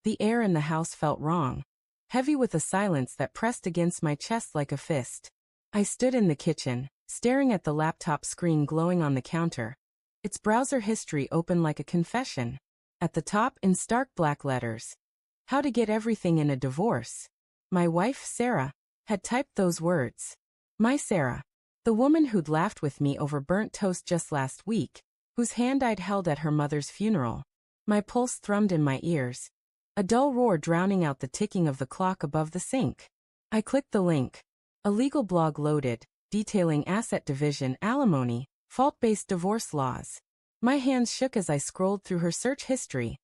The air in the house felt wrong, heavy with a silence that pressed against my chest like a fist. I stood in the kitchen, staring at the laptop screen glowing on the counter, its browser history open like a confession. At the top, in stark black letters, "How to get everything in a divorce." My wife, Sarah, had typed those words. My Sarah. The woman who'd laughed with me over burnt toast just last week, whose hand I'd held at her mother's funeral. My pulse thrummed in my ears, a dull roar drowning out the ticking of the clock above the sink. I clicked the link. A legal blog loaded, detailing asset division, alimony, fault-based divorce laws. My hands shook as I scrolled through her search history.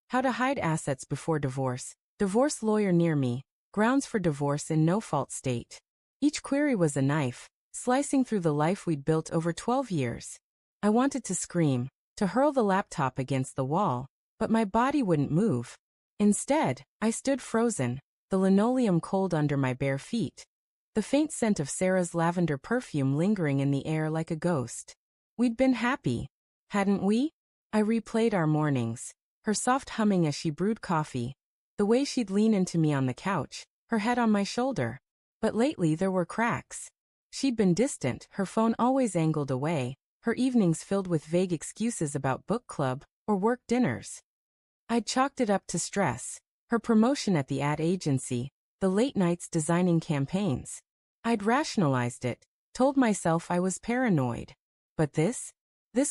How to hide assets before divorce, divorce lawyer near me, grounds for divorce in no-fault state. Each query was a knife, slicing through the life we'd built over 12 years. I wanted to scream, to hurl the laptop against the wall, but my body wouldn't move. Instead, I stood frozen, the linoleum cold under my bare feet, the faint scent of Sarah's lavender perfume lingering in the air like a ghost. We'd been happy, hadn't we? I replayed our mornings, her soft humming as she brewed coffee, the way she'd lean into me on the couch, her head on my shoulder. But lately there were cracks. She'd been distant, her phone always angled away, her evenings filled with vague excuses about book club or work dinners. I'd chalked it up to stress, her promotion at the ad agency, the late nights designing campaigns. I'd rationalized it, told myself I was paranoid. But this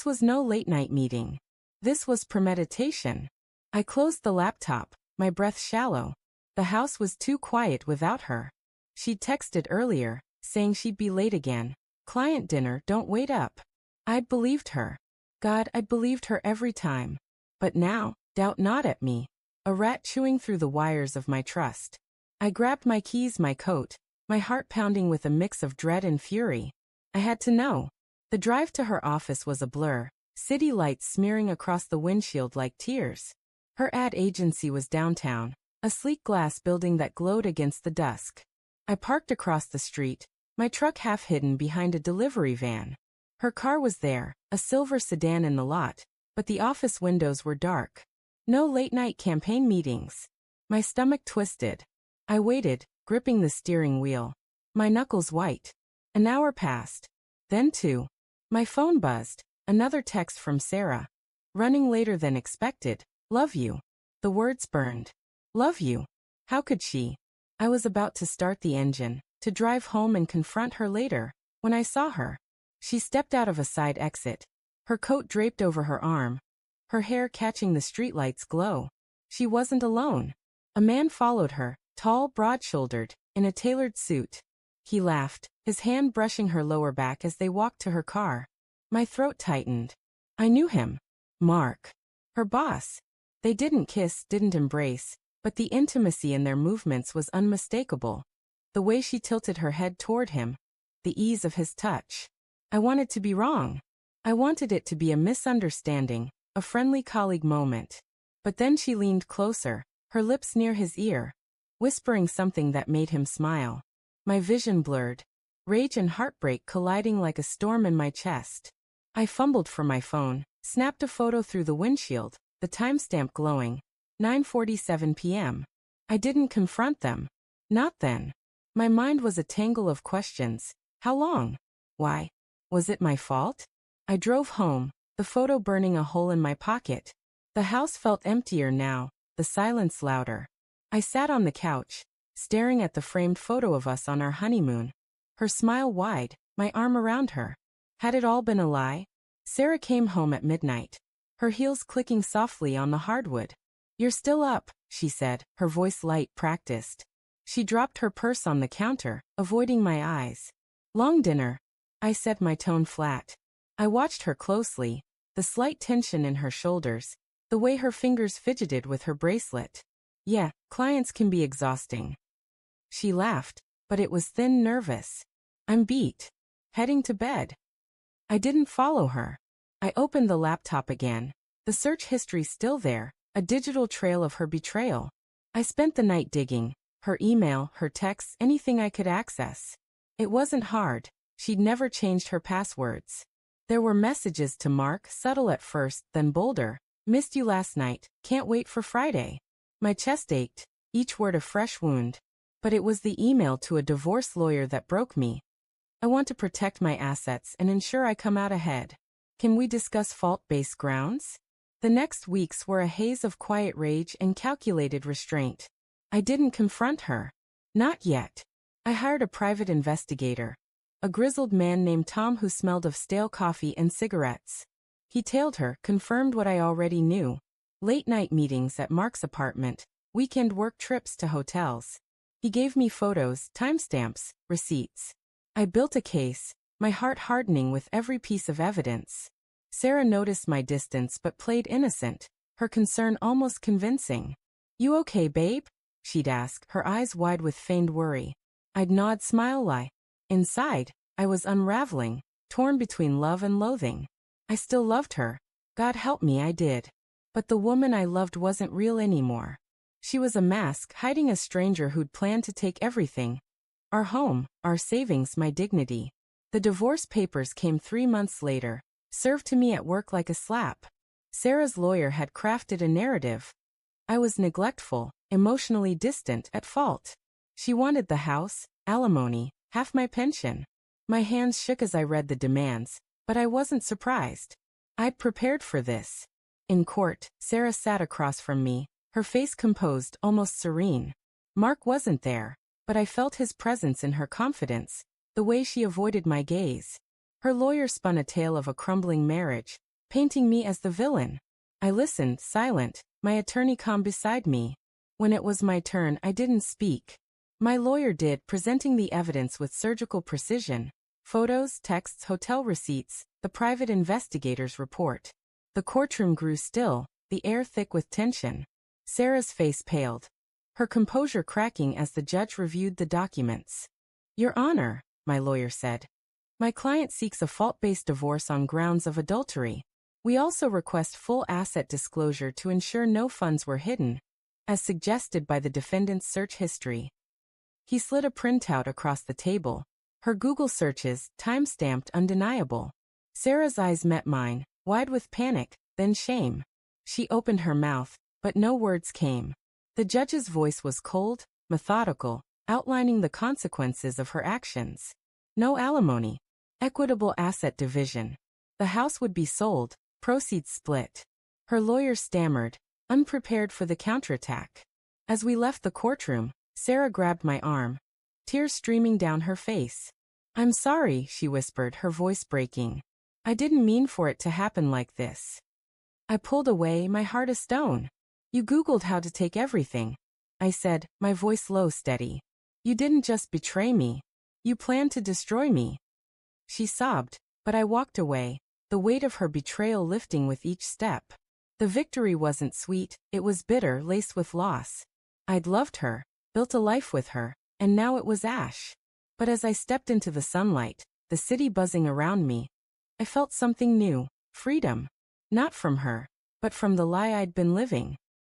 was no late-night meeting. This was premeditation. I closed the laptop, my breath shallow. The house was too quiet without her. She'd texted earlier, saying she'd be late again. Client dinner, don't wait up. I'd believed her. God, I'd believed her every time. But now, doubt gnawed at me, a rat chewing through the wires of my trust. I grabbed my keys, my coat, my heart pounding with a mix of dread and fury. I had to know. The drive to her office was a blur, city lights smearing across the windshield like tears. Her ad agency was downtown, a sleek glass building that glowed against the dusk. I parked across the street, my truck half hidden behind a delivery van. Her car was there, a silver sedan in the lot, but the office windows were dark. No late-night campaign meetings. My stomach twisted. I waited, gripping the steering wheel, my knuckles white. An hour passed. Then two. My phone buzzed, another text from Sarah. Running later than expected. Love you. The words burned. Love you. How could she? I was about to start the engine, to drive home and confront her later, when I saw her. She stepped out of a side exit, her coat draped over her arm, her hair catching the streetlight's glow. She wasn't alone. A man followed her, tall, broad-shouldered, in a tailored suit. He laughed, his hand brushing her lower back as they walked to her car. My throat tightened. I knew him. Mark. Her boss. They didn't kiss, didn't embrace, but the intimacy in their movements was unmistakable. The way she tilted her head toward him, the ease of his touch. I wanted to be wrong. I wanted it to be a misunderstanding, a friendly colleague moment. But then she leaned closer, her lips near his ear, whispering something that made him smile. My vision blurred, rage and heartbreak colliding like a storm in my chest. I fumbled for my phone, snapped a photo through the windshield, the timestamp glowing, 9:47 p.m. I didn't confront them. Not then. My mind was a tangle of questions. How long? Why? Was it my fault? I drove home, the photo burning a hole in my pocket. The house felt emptier now, the silence louder. I sat on the couch, staring at the framed photo of us on our honeymoon. Her smile wide, my arm around her. Had it all been a lie? Sarah came home at midnight, her heels clicking softly on the hardwood. You're still up, she said, her voice light, practiced. She dropped her purse on the counter, avoiding my eyes. Long dinner, I said, my tone flat. I watched her closely, the slight tension in her shoulders, the way her fingers fidgeted with her bracelet. Yeah, clients can be exhausting. She laughed, but it was thin, nervous. I'm beat. Heading to bed. I didn't follow her. I opened the laptop again, the search history still there, a digital trail of her betrayal. I spent the night digging, her email, her texts, anything I could access. It wasn't hard. She'd never changed her passwords. There were messages to Mark, subtle at first, then bolder. Missed you last night, can't wait for Friday. My chest ached, each word a fresh wound. But it was the email to a divorce lawyer that broke me. I want to protect my assets and ensure I come out ahead. Can we discuss fault-based grounds? The next weeks were a haze of quiet rage and calculated restraint. I didn't confront her. Not yet. I hired a private investigator, a grizzled man named Tom who smelled of stale coffee and cigarettes. He tailed her, confirmed what I already knew. Late-night meetings at Mark's apartment, weekend work trips to hotels. He gave me photos, timestamps, receipts. I built a case, my heart hardening with every piece of evidence. Sarah noticed my distance but played innocent, her concern almost convincing. "You okay, babe?" she'd ask, her eyes wide with feigned worry. I'd nod, smile, lie. Inside, I was unraveling, torn between love and loathing. I still loved her. God help me, I did. But the woman I loved wasn't real anymore. She was a mask hiding a stranger who'd planned to take everything. Our home, our savings, my dignity. The divorce papers came 3 months later, served to me at work like a slap. Sarah's lawyer had crafted a narrative. I was neglectful, emotionally distant, at fault. She wanted the house, alimony, half my pension. My hands shook as I read the demands, but I wasn't surprised. I'd prepared for this. In court, Sarah sat across from me, her face composed, almost serene. Mark wasn't there, but I felt his presence in her confidence, the way she avoided my gaze. Her lawyer spun a tale of a crumbling marriage, painting me as the villain. I listened, silent, my attorney calm beside me. When it was my turn, I didn't speak. My lawyer did, presenting the evidence with surgical precision. Photos, texts, hotel receipts, the private investigator's report. The courtroom grew still, the air thick with tension. Sarah's face paled, her composure cracking as the judge reviewed the documents. "Your Honor," my lawyer said, "my client seeks a fault-based divorce on grounds of adultery. We also request full asset disclosure to ensure no funds were hidden, as suggested by the defendant's search history." He slid a printout across the table, her Google searches, time-stamped, undeniable. Sarah's eyes met mine, wide with panic, then shame. She opened her mouth, but no words came. The judge's voice was cold, methodical, outlining the consequences of her actions. No alimony. Equitable asset division. The house would be sold, proceeds split. Her lawyer stammered, unprepared for the counterattack. As we left the courtroom, Sarah grabbed my arm, tears streaming down her face. "I'm sorry," she whispered, her voice breaking. "I didn't mean for it to happen like this." I pulled away, my heart a stone. "You Googled how to take everything," I said, my voice low, steady. "You didn't just betray me. You planned to destroy me." She sobbed, but I walked away, the weight of her betrayal lifting with each step. The victory wasn't sweet, it was bitter, laced with loss. I'd loved her, built a life with her, and now it was ash. But as I stepped into the sunlight, the city buzzing around me, I felt something new, freedom. Not from her, but from the lie I'd been living.